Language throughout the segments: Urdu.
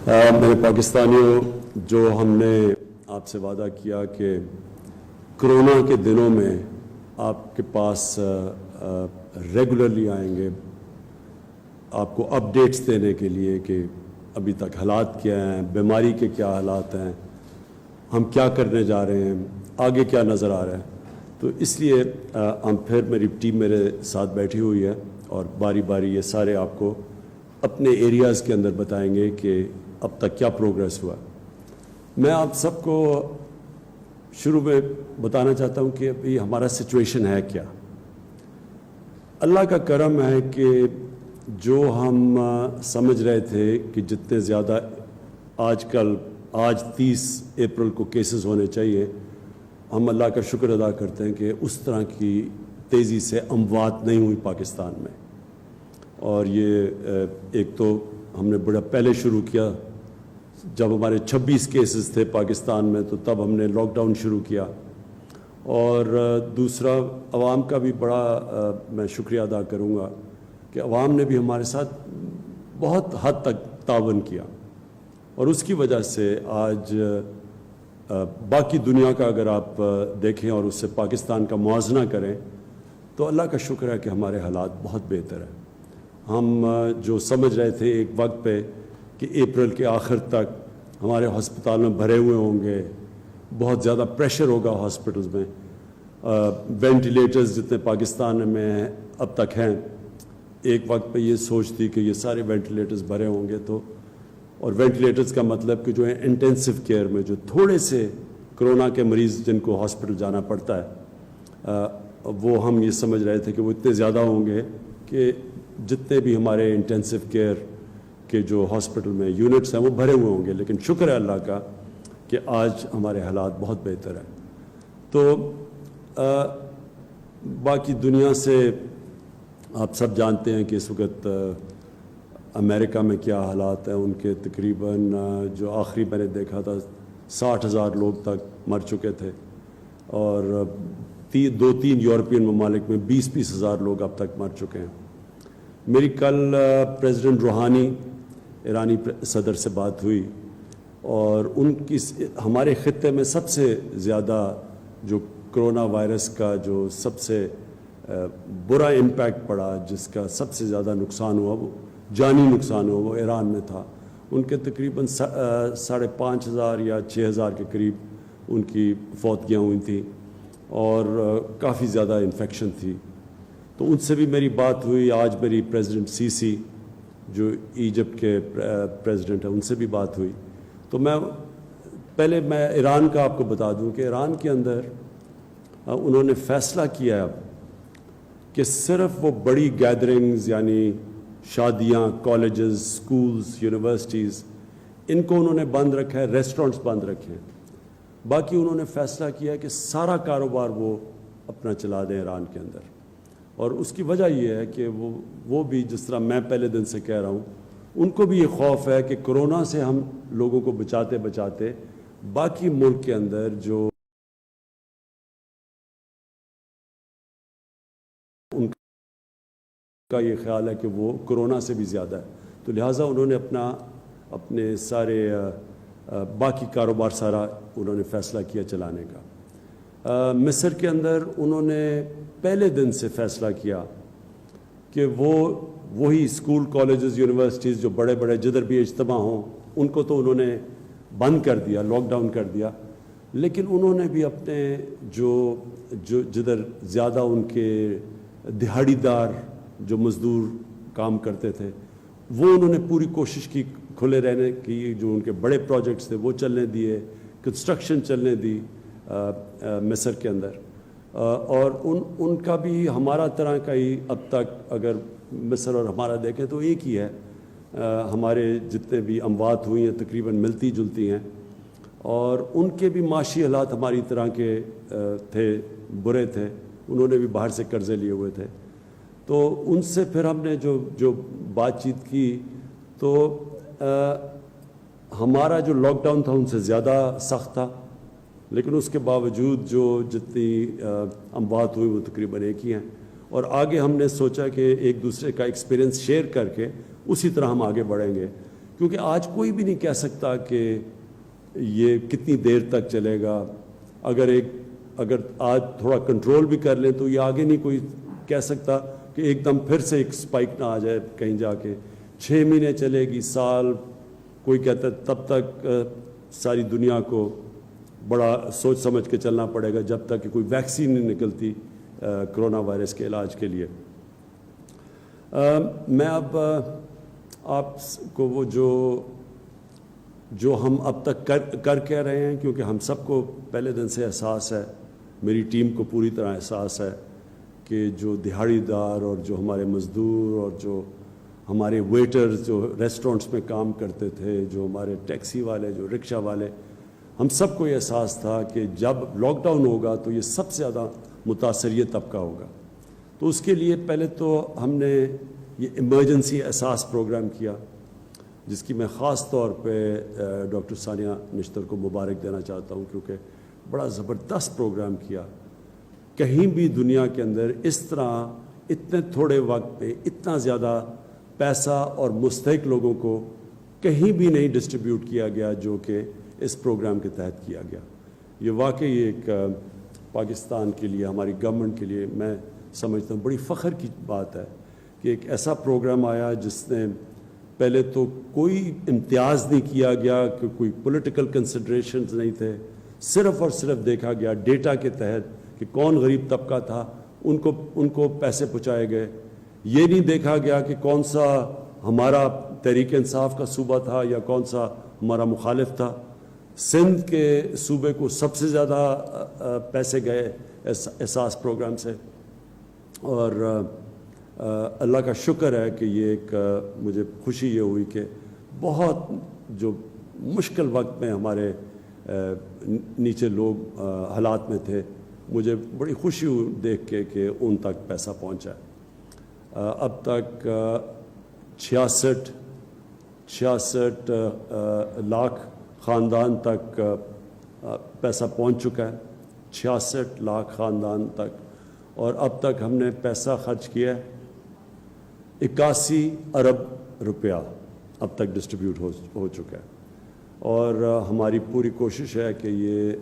میرے پاکستانیوں، جو ہم نے آپ سے وعدہ کیا کہ کرونا کے دنوں میں آپ کے پاس ریگولرلی آئیں گے آپ کو اپڈیٹس دینے کے لیے کہ ابھی تک حالات کیا ہیں، بیماری کے کیا حالات ہیں، ہم کیا کرنے جا رہے ہیں، آگے کیا نظر آ رہا ہے، تو اس لیے ہم پھر میری ٹیم میرے ساتھ بیٹھی ہوئی ہے اور باری باری یہ سارے آپ کو اپنے ایریاز کے اندر بتائیں گے کہ اب تک کیا پروگریس ہوا۔ میں آپ سب کو شروع میں بتانا چاہتا ہوں کہ ابھی ہمارا سچویشن ہے کیا۔ اللہ کا کرم ہے کہ جو ہم سمجھ رہے تھے کہ جتنے زیادہ آج 30 اپریل کو کیسز ہونے چاہیے، ہم اللہ کا شکر ادا کرتے ہیں کہ اس طرح کی تیزی سے اموات نہیں ہوئی پاکستان میں۔ اور یہ ایک تو ہم نے بڑا پہلے شروع کیا، جب ہمارے 26 کیسز تھے پاکستان میں تو تب ہم نے لاک ڈاؤن شروع کیا، اور دوسرا عوام کا بھی بڑا میں شکریہ ادا کروں گا کہ عوام نے بھی ہمارے ساتھ بہت حد تک تعاون کیا، اور اس کی وجہ سے آج باقی دنیا کا اگر آپ دیکھیں اور اس سے پاکستان کا موازنہ کریں تو اللہ کا شکر ہے کہ ہمارے حالات بہت بہتر ہیں۔ ہم جو سمجھ رہے تھے ایک وقت پہ کہ اپریل کے آخر تک ہمارے ہسپتال میں بھرے ہوئے ہوں گے، بہت زیادہ پریشر ہوگا ہاسپٹلز میں، وینٹیلیٹرز جتنے پاکستان میں اب تک ہیں، ایک وقت پہ یہ سوچ تھی کہ یہ سارے وینٹیلیٹرز بھرے ہوں گے، تو اور وینٹیلیٹرز کا مطلب کہ جو ہے انٹینسو کیئر میں جو تھوڑے سے کرونا کے مریض جن کو ہاسپٹل جانا پڑتا ہے، وہ ہم یہ سمجھ رہے تھے کہ وہ اتنے زیادہ ہوں گے کہ جتنے بھی ہمارے انٹینسو کیئر کے جو ہاسپٹل میں یونٹس ہیں وہ بھرے ہوئے ہوں گے، لیکن شکر ہے اللہ کا کہ آج ہمارے حالات بہت بہتر ہیں۔ تو باقی دنیا سے آپ سب جانتے ہیں کہ اس وقت امریکہ میں کیا حالات ہیں، ان کے تقریباً جو آخری میں نے دیکھا تھا 60,000 لوگ تک مر چکے تھے، اور 2-3 یورپین ممالک میں 20-20 ہزار لوگ اب تک مر چکے ہیں۔ میری کل پریزیڈنٹ روحانی ایرانی صدر سے بات ہوئی، اور ان کی ہمارے خطے میں سب سے زیادہ جو کرونا وائرس کا جو سب سے برا امپیکٹ پڑا، جس کا سب سے زیادہ نقصان ہوا، وہ جانی نقصان ہوا، وہ ایران میں تھا۔ ان کے تقریباً 5,500 یا 6,000 کے قریب ان کی فوتگیاں ہوئی تھیں، اور کافی زیادہ انفیکشن تھی۔ تو ان سے بھی میری بات ہوئی۔ آج میری پریزیڈنٹ سیسی جو ایجپٹ کے پریزیڈنٹ ہیں ان سے بھی بات ہوئی۔ تو پہلے میں ایران کا آپ کو بتا دوں کہ ایران کے اندر انہوں نے فیصلہ کیا ہے اب کہ صرف وہ بڑی گیدرنگز یعنی شادیاں، کالجز، سکولز، یونیورسٹیز، ان کو انہوں نے بند رکھا ہے، ریسٹورنٹس بند رکھے ہیں۔ باقی انہوں نے فیصلہ کیا ہے کہ سارا کاروبار وہ اپنا چلا دیں ایران کے اندر، اور اس کی وجہ یہ ہے کہ وہ بھی جس طرح میں پہلے دن سے کہہ رہا ہوں، ان کو بھی یہ خوف ہے کہ کرونا سے ہم لوگوں کو بچاتے بچاتے باقی ملک کے اندر جو ان کا یہ خیال ہے کہ وہ کرونا سے بھی زیادہ ہے، تو لہٰذا انہوں نے اپنے سارے باقی کاروبار سارا انہوں نے فیصلہ کیا چلانے کا۔ مصر کے اندر انہوں نے پہلے دن سے فیصلہ کیا کہ وہی اسکول، کالجز، یونیورسٹیز جو بڑے بڑے جدھر بھی اجتماع ہوں ان کو تو انہوں نے بند کر دیا، لاک ڈاؤن کر دیا، لیکن انہوں نے بھی اپنے جو جدھر زیادہ ان کے دہاڑی دار جو مزدور کام کرتے تھے وہ انہوں نے پوری کوشش کی کھلے رہنے کی، جو ان کے بڑے پروجیکٹس تھے وہ چلنے دیے، کنسٹرکشن چلنے دی مصر کے اندر، اور ان کا بھی ہمارا طرح کا ہی اب تک اگر مصر اور ہمارا دیکھیں تو ایک ہی ہے، ہمارے جتنے بھی اموات ہوئی ہیں تقریباً ملتی جلتی ہیں، اور ان کے بھی معاشی حالات ہماری طرح کے تھے، برے تھے، انہوں نے بھی باہر سے قرضے لیے ہوئے تھے۔ تو ان سے پھر ہم نے جو بات چیت کی تو ہمارا جو لاک ڈاؤن تھا ان سے زیادہ سخت تھا، لیکن اس کے باوجود جتنی اموات ہوئی وہ تقریباً ایک ہی ہیں، اور آگے ہم نے سوچا کہ ایک دوسرے کا ایکسپیرینس شیئر کر کے اسی طرح ہم آگے بڑھیں گے، کیونکہ آج کوئی بھی نہیں کہہ سکتا کہ یہ کتنی دیر تک چلے گا. اگر آج تھوڑا کنٹرول بھی کر لیں تو یہ آگے نہیں کوئی کہہ سکتا کہ ایک دم پھر سے ایک سپائک نہ آ جائے کہیں جا کے. 6 مہینے چلے گی, سال, کوئی کہتا ہے تب تک ساری دنیا کو بڑا سوچ سمجھ کے چلنا پڑے گا جب تک کہ کوئی ویکسین نہیں نکلتی کرونا وائرس کے علاج کے لیے. میں اب آپ کو وہ جو ہم اب تک کر کہہ رہے ہیں, کیونکہ ہم سب کو پہلے دن سے احساس ہے, میری ٹیم کو پوری طرح احساس ہے کہ جو دہاڑی دار اور جو ہمارے مزدور اور جو ہمارے ویٹرز جو ریسٹورنٹس میں کام کرتے تھے, جو ہمارے ٹیکسی والے, جو رکشہ والے, ہم سب کو یہ احساس تھا کہ جب لاک ڈاؤن ہوگا تو یہ سب سے زیادہ متاثر یہ طبقہ ہوگا. تو اس کے لیے پہلے تو ہم نے یہ ایمرجنسی احساس پروگرام کیا, جس کی میں خاص طور پہ ڈاکٹر ثانیہ نشتر کو مبارک دینا چاہتا ہوں, کیونکہ بڑا زبردست پروگرام کیا. کہیں بھی دنیا کے اندر اس طرح اتنے تھوڑے وقت میں اتنا زیادہ پیسہ اور مستحق لوگوں کو کہیں بھی نہیں ڈسٹریبیوٹ کیا گیا جو کہ اس پروگرام کے تحت کیا گیا. یہ واقعی ایک پاکستان کے لیے, ہماری گورنمنٹ کے لیے میں سمجھتا ہوں بڑی فخر کی بات ہے کہ ایک ایسا پروگرام آیا جس نے پہلے تو کوئی امتیاز نہیں کیا گیا, کہ کوئی پولیٹیکل کنسیڈریشنز نہیں تھے, صرف اور صرف دیکھا گیا ڈیٹا کے تحت کہ کون غریب طبقہ تھا, ان کو پیسے پہنچائے گئے. یہ نہیں دیکھا گیا کہ کون سا ہمارا تحریک انصاف کا صوبہ تھا یا کون سا ہمارا مخالف تھا. سندھ کے صوبے کو سب سے زیادہ پیسے گئے احساس پروگرام سے, اور اللہ کا شکر ہے کہ یہ ایک مجھے خوشی یہ ہوئی کہ بہت جو مشکل وقت میں ہمارے نیچے لوگ حالات میں تھے, مجھے بڑی خوشی ہوئی دیکھ کے کہ ان تک پیسہ پہنچا ہے. اب تک 66 لاکھ خاندان تک پیسہ پہنچ چکا ہے, 66 لاکھ خاندان تک, اور اب تک ہم نے پیسہ خرچ کیا ہے 81 ارب روپیہ اب تک ڈسٹریبیوٹ ہو چکا ہے. اور ہماری پوری کوشش ہے کہ یہ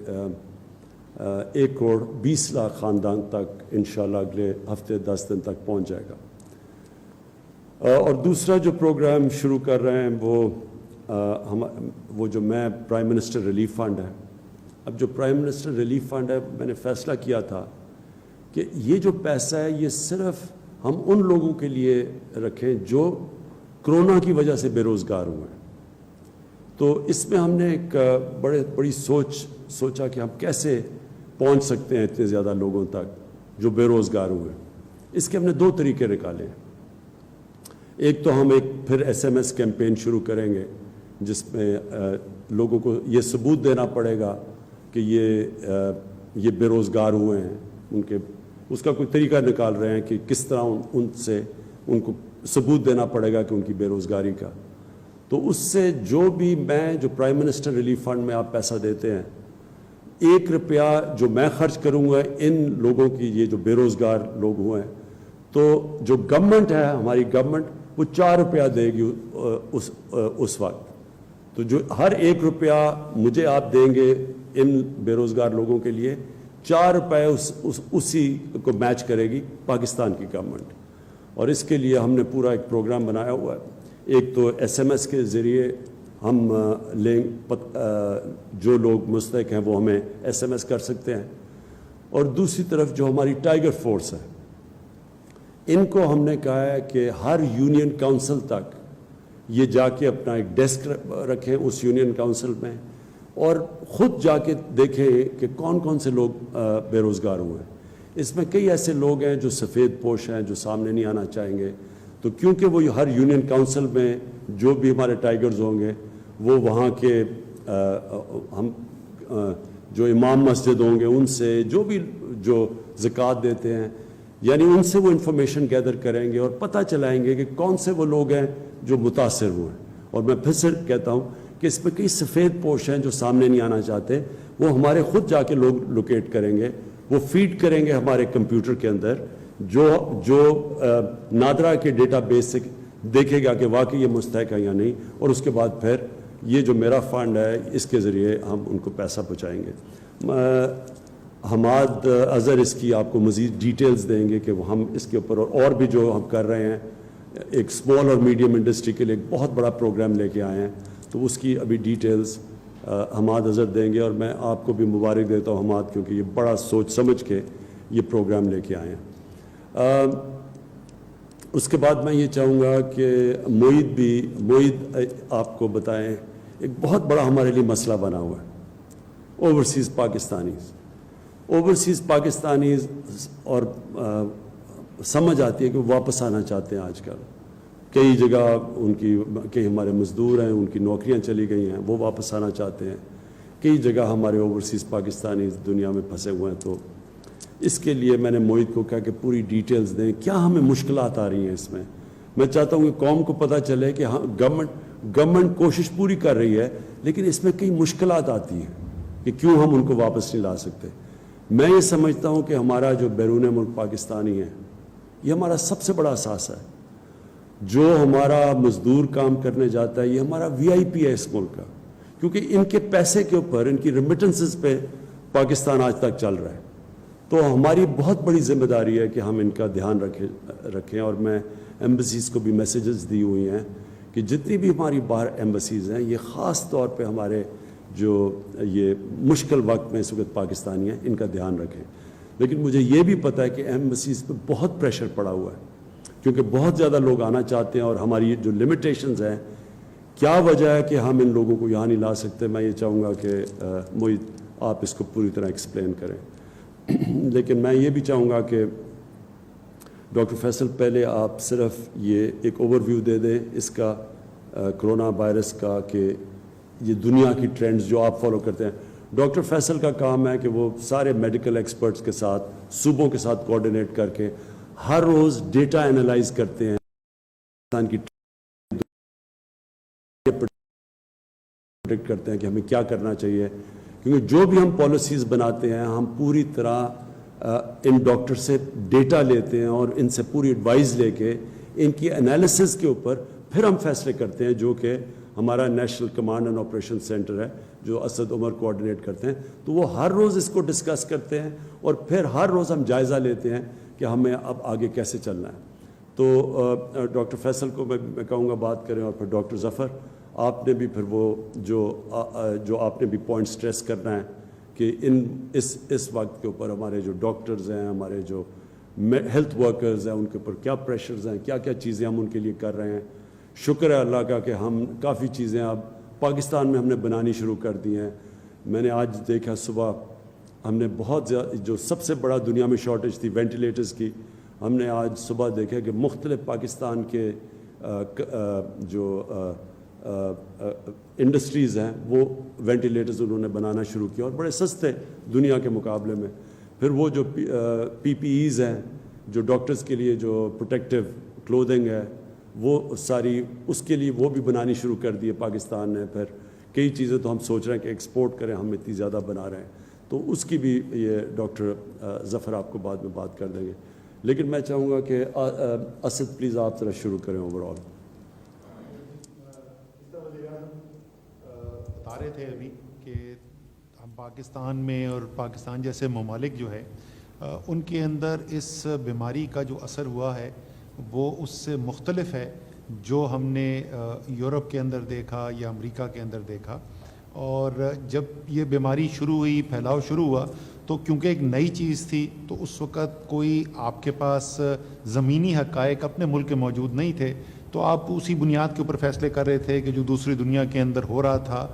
1 کروڑ 20 لاکھ خاندان تک انشاءاللہ اگلے ہفتے 10 دن تک پہنچ جائے گا. اور دوسرا جو پروگرام شروع کر رہے ہیں وہ جو میں پرائم منسٹر ریلیف فنڈ ہے. اب جو پرائم منسٹر ریلیف فنڈ ہے, میں نے فیصلہ کیا تھا کہ یہ جو پیسہ ہے یہ صرف ہم ان لوگوں کے لیے رکھیں جو کرونا کی وجہ سے بے روزگار ہوئے ہیں. تو اس میں ہم نے ایک بڑی سوچا کہ ہم کیسے پہنچ سکتے ہیں اتنے زیادہ لوگوں تک جو بے روزگار ہوئے. اس کے ہم نے 2 طریقے نکالے ہیں. ایک تو ہم پھر SMS کیمپین شروع کریں گے جس میں لوگوں کو یہ ثبوت دینا پڑے گا کہ یہ بے روزگار ہوئے ہیں. اس کا کوئی طریقہ نکال رہے ہیں کہ کس طرح ان کو ثبوت دینا پڑے گا کہ ان کی بے روزگاری کا. تو اس سے جو پرائم منسٹر ریلیف فنڈ میں آپ پیسہ دیتے ہیں, 1 روپیہ جو میں خرچ کروں گا ان لوگوں کی, یہ جو بے روزگار لوگ ہوئے ہیں, تو جو گورنمنٹ ہے, ہماری گورنمنٹ, وہ 4 روپیہ دے گی اس وقت. تو جو ہر 1 روپیہ مجھے آپ دیں گے ان بے روزگار لوگوں کے لیے, 4 روپے اسی کو میچ کرے گی پاکستان کی گورنمنٹ. اور اس کے لیے ہم نے پورا ایک پروگرام بنایا ہوا ہے. ایک تو SMS کے ذریعے ہم جو لوگ مستحق ہیں وہ ہمیں SMS کر سکتے ہیں, اور دوسری طرف جو ہماری ٹائیگر فورس ہے, ان کو ہم نے کہا ہے کہ ہر یونین کونسل تک یہ جا کے اپنا ایک ڈیسک رکھیں اس یونین کونسل میں, اور خود جا کے دیکھیں کہ کون کون سے لوگ بے روزگار ہوئے ہیں. اس میں کئی ایسے لوگ ہیں جو سفید پوش ہیں, جو سامنے نہیں آنا چاہیں گے. تو کیونکہ وہ ہر یونین کونسل میں جو بھی ہمارے ٹائیگرز ہوں گے, وہ وہاں کے ہم جو امام مسجد ہوں گے ان سے, جو زکوٰۃ دیتے ہیں, یعنی ان سے وہ انفارمیشن گیدر کریں گے اور پتہ چلائیں گے کہ کون سے وہ لوگ ہیں جو متاثر ہوئے ہیں. اور میں پھر سے کہتا ہوں کہ اس میں کئی سفید پوش ہیں جو سامنے نہیں آنا چاہتے, وہ ہمارے خود جا کے لوگ لوکیٹ کریں گے, وہ فیڈ کریں گے ہمارے کمپیوٹر کے اندر جو نادرا کے ڈیٹا بیس سے دیکھے گا کہ واقعی یہ مستحق ہے یا نہیں, اور اس کے بعد پھر یہ جو میرا فنڈ ہے اس کے ذریعے ہم ان کو پیسہ پہنچائیں گے. حماد اظہر اس کی آپ کو مزید ڈیٹیلز دیں گے کہ ہم اس کے اوپر اور بھی جو ہم کر رہے ہیں, ایک اسمال اور میڈیم انڈسٹری کے لیے ایک بہت بڑا پروگرام لے کے آئے ہیں, تو اس کی ابھی ڈیٹیلز حماد اظہر دیں گے. اور میں آپ کو بھی مبارک دیتا ہوں حماد, کیونکہ یہ بڑا سوچ سمجھ کے یہ پروگرام لے کے آئے ہیں. اس کے بعد میں یہ چاہوں گا کہ معید آپ کو بتائیں, ایک بہت بڑا ہمارے لیے مسئلہ بنا ہوا ہے اوورسیز پاکستانیز, اور سمجھ آتی ہے کہ وہ واپس آنا چاہتے ہیں. آج کل کئی جگہ ان کی کئی ہمارے مزدور ہیں, ان کی نوکریاں چلی گئی ہیں, وہ واپس آنا چاہتے ہیں. کئی جگہ ہمارے اوورسیز پاکستانیز دنیا میں پھنسے ہوئے ہیں. تو اس کے لیے میں نے معید کو کہا کہ پوری ڈیٹیلز دیں, کیا ہمیں مشکلات آ رہی ہیں اس میں. میں چاہتا ہوں کہ قوم کو پتہ چلے کہ ہاں گورنمنٹ کوشش پوری کر رہی ہے, لیکن اس میں کئی مشکلات آتی ہیں کہ کیوں ہم ان کو واپس نہیں لا سکتے. میں یہ سمجھتا ہوں کہ ہمارا جو بیرون ملک پاکستانی ہے یہ ہمارا سب سے بڑا اثاثہ ہے. جو ہمارا مزدور کام کرنے جاتا ہے یہ ہمارا VIP ہے اس ملک کا, کیونکہ ان کے پیسے کے اوپر, ان کی ریمیٹنسز پہ پاکستان آج تک چل رہا ہے. تو ہماری بہت بڑی ذمہ داری ہے کہ ہم ان کا دھیان رکھیں. اور میں ایمبیسیز کو بھی میسیجز دی ہوئی ہیں کہ جتنی بھی ہماری باہر ایمبیسیز ہیں, یہ خاص طور پہ ہمارے جو یہ مشکل وقت میں اس وقت پاکستانی ہیں, ان کا دھیان رکھیں. لیکن مجھے یہ بھی پتہ ہے کہ ایمبیسیز پہ بہت پریشر پڑا ہوا ہے, کیونکہ بہت زیادہ لوگ آنا چاہتے ہیں, اور ہماری جو لمیٹیشنز ہیں, کیا وجہ ہے کہ ہم ان لوگوں کو یہاں نہیں لا سکتے. میں یہ چاہوں گا کہ معید آپ اس کو پوری طرح ایکسپلین کریں. لیکن میں یہ بھی چاہوں گا کہ ڈاکٹر فیصل پہلے آپ صرف یہ ایک اوور ویو دے دیں اس کا, کرونا وائرس کا, کہ یہ دنیا کی ٹرینڈز جو آپ فالو کرتے ہیں. ڈاکٹر فیصل کا کام ہے کہ وہ سارے میڈیکل ایکسپرٹس کے ساتھ, صوبوں کے ساتھ کوآرڈینیٹ کر کے ہر روز ڈیٹا انالائز کرتے ہیں, پاکستان کی پریڈکٹ کرتے ہیں کہ ہمیں کیا کرنا چاہیے. کیونکہ جو بھی ہم پالیسیز بناتے ہیں ہم پوری طرح ان ڈاکٹر سے ڈیٹا لیتے ہیں, اور ان سے پوری ایڈوائز لے کے ان کی انالیسز کے اوپر پھر ہم فیصلے کرتے ہیں, جو کہ ہمارا national command and operation centre ہے جو اسد عمر کوآرڈینیٹ کرتے ہیں. تو وہ ہر روز اس کو ڈسکس کرتے ہیں, اور پھر ہر روز ہم جائزہ لیتے ہیں کہ ہمیں اب آگے کیسے چلنا ہے. تو ڈاکٹر فیصل کو میں کہوں گا بات کریں, اور پھر ڈاکٹر ظفر آپ نے بھی پھر وہ جو آپ نے بھی پوائنٹ سٹریس کرنا ہے کہ اس وقت کے اوپر ہمارے جو ڈاکٹرز ہیں, ہمارے جو ہیلتھ ورکرز ہیں, ان کے اوپر کیا پریشرز ہیں, کیا کیا چیزیں ہم ان کے لیے کر رہے ہیں. شکر ہے اللہ کا کہ ہم کافی چیزیں اب پاکستان میں ہم نے بنانی شروع کر دی ہیں. میں نے آج دیکھا صبح ہم نے بہت زیادہ, جو سب سے بڑا دنیا میں شارٹیج تھی وینٹیلیٹرز کی, ہم نے آج صبح دیکھا کہ مختلف پاکستان کے جو انڈسٹریز ہیں وہ وینٹیلیٹرز انہوں نے بنانا شروع کیا, اور بڑے سستے دنیا کے مقابلے میں. پھر وہ جو PPEs ہیں جو ڈاکٹرز کے لیے جو پروٹیکٹیو کلودنگ ہے, وہ ساری اس کے لیے وہ بھی بنانی شروع کر دی ہے پاکستان نے. پھر کئی چیزیں تو ہم سوچ رہے ہیں کہ ایکسپورٹ کریں, ہم اتنی زیادہ بنا رہے ہیں, تو اس کی بھی یہ ڈاکٹر ظفر آپ کو بعد میں بات کر دیں گے. لیکن میں چاہوں گا کہ اسد پلیز آپ ذرا شروع کریں اوور آل. بتا رہے تھے ابھی کہ ہم پاکستان میں اور پاکستان جیسے ممالک جو ہے ان کے اندر اس بیماری کا جو اثر ہوا ہے وہ اس سے مختلف ہے جو ہم نے یورپ کے اندر دیکھا یا امریکہ کے اندر دیکھا. اور جب یہ بیماری شروع ہوئی, پھیلاؤ شروع ہوا, تو کیونکہ ایک نئی چیز تھی تو اس وقت کوئی آپ کے پاس زمینی حقائق اپنے ملک کے موجود نہیں تھے, تو آپ اسی بنیاد کے اوپر فیصلے کر رہے تھے کہ جو دوسری دنیا کے اندر ہو رہا تھا